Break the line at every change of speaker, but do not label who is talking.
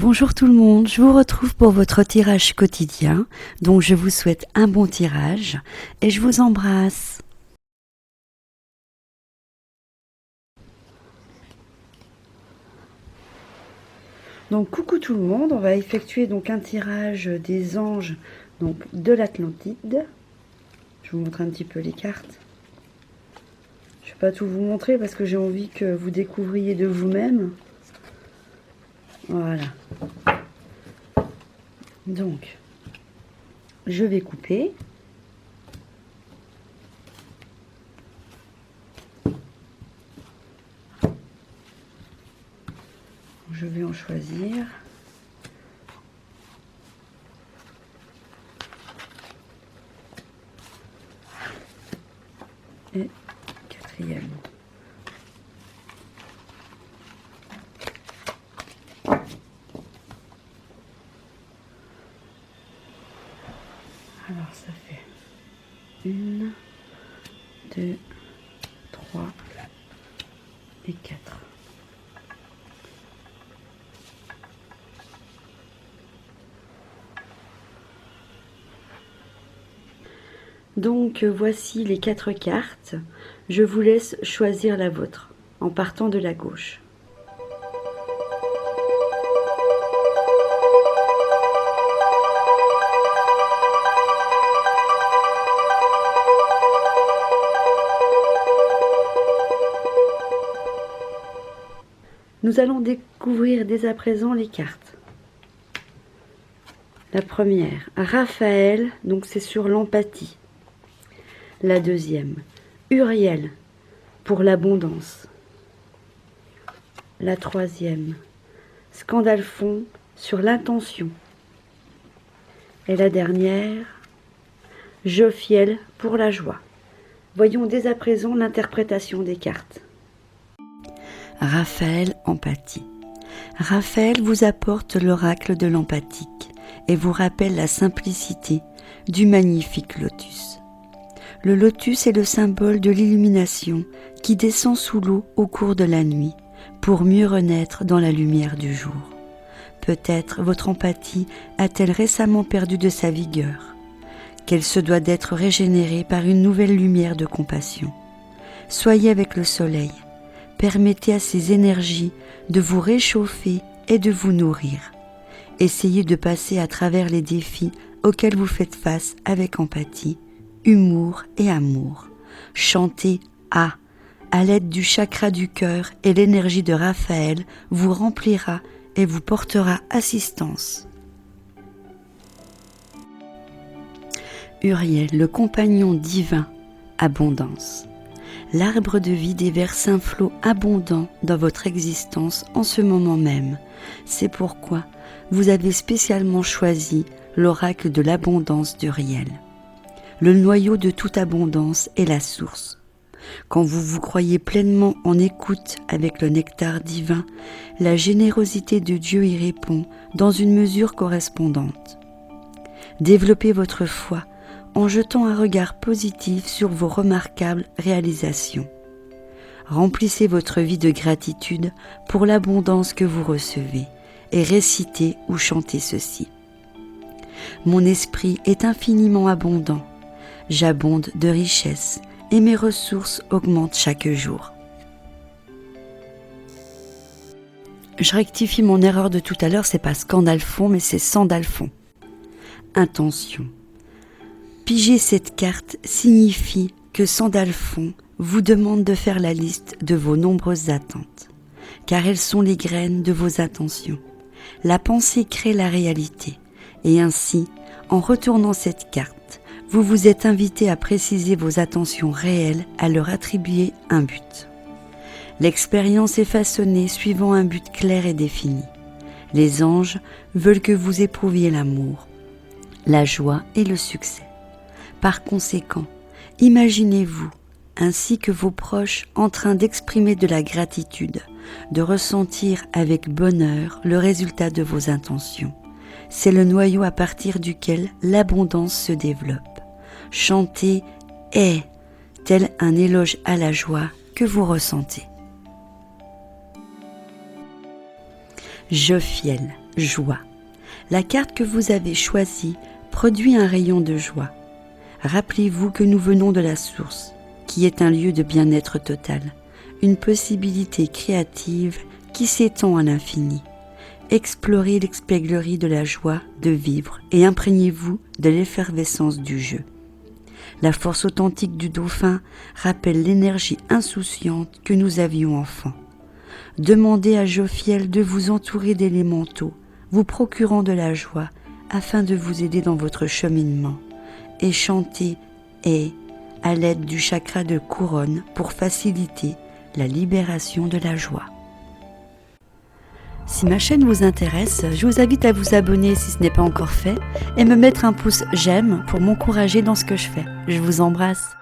Bonjour tout le monde, je vous retrouve pour votre tirage quotidien, donc je vous souhaite un bon tirage et je vous embrasse. Donc coucou tout le monde, on va effectuer donc un tirage des anges donc de l'Atlantide. Je vous montre un petit peu les cartes. Je ne vais pas tout vous montrer parce que j'ai envie que vous découvriez de vous-même. Voilà. Donc, je vais couper. Je vais en choisir. Et quatrième. Alors ça fait 1, 2, 3 et 4. Donc voici les 4 cartes. Je vous laisse choisir la vôtre en partant de la gauche. Nous allons découvrir dès à présent les cartes. La première, Raphaël, donc c'est sur l'empathie. La deuxième, Uriel, pour l'abondance. La troisième, Scandalphon, sur l'intention. Et la dernière, Jophiel, pour la joie. Voyons dès à présent l'interprétation des cartes. Raphaël, empathie. Raphaël vous apporte l'oracle de l'empathique et vous rappelle la simplicité du magnifique lotus. Le lotus est le symbole de l'illumination qui descend sous l'eau au cours de la nuit pour mieux renaître dans la lumière du jour. Peut-être votre empathie a-t-elle récemment perdu de sa vigueur, qu'elle se doit d'être régénérée par une nouvelle lumière de compassion. Soyez avec le soleil, permettez à ces énergies de vous réchauffer et de vous nourrir. Essayez de passer à travers les défis auxquels vous faites face avec empathie, humour et amour. Chantez à l'aide du chakra du cœur et l'énergie de Raphaël vous remplira et vous portera assistance. Uriel, le compagnon divin, abondance. L'arbre de vie déverse un flot abondant dans votre existence en ce moment même. C'est pourquoi vous avez spécialement choisi l'oracle de l'abondance d'Uriel. Le noyau de toute abondance est la source. Quand vous vous croyez pleinement en écoute avec le nectar divin, la générosité de Dieu y répond dans une mesure correspondante. Développez votre foi en jetant un regard positif sur vos remarquables réalisations. Remplissez votre vie de gratitude pour l'abondance que vous recevez et récitez ou chantez ceci. Mon esprit est infiniment abondant. J'abonde de richesses et mes ressources augmentent chaque jour. Je rectifie mon erreur de tout à l'heure, c'est pas Scandalphon, mais c'est Sandalphon. Intention. Piger cette carte signifie que Sandalphon vous demande de faire la liste de vos nombreuses attentes, car elles sont les graines de vos intentions. La pensée crée la réalité, et ainsi, en retournant cette carte, vous vous êtes invité à préciser vos attentions réelles, à leur attribuer un but. L'expérience est façonnée suivant un but clair et défini. Les anges veulent que vous éprouviez l'amour, la joie et le succès. Par conséquent, imaginez-vous, ainsi que vos proches, en train d'exprimer de la gratitude, de ressentir avec bonheur le résultat de vos intentions. C'est le noyau à partir duquel l'abondance se développe. Chantez « est » tel un éloge à la joie que vous ressentez. Jophiel, joie. La carte que vous avez choisie produit un rayon de joie. Rappelez-vous que nous venons de la source, qui est un lieu de bien-être total, une possibilité créative qui s'étend à l'infini. Explorez l'expièglerie de la joie de vivre et imprégnez-vous de l'effervescence du jeu. La force authentique du dauphin rappelle l'énergie insouciante que nous avions enfant. Demandez à Jophiel de vous entourer d'élémentaux, vous procurant de la joie afin de vous aider dans votre cheminement. Et chantez « et » à l'aide du chakra de couronne pour faciliter la libération de la joie. Si ma chaîne vous intéresse, je vous invite à vous abonner si ce n'est pas encore fait et me mettre un pouce j'aime pour m'encourager dans ce que je fais. Je vous embrasse.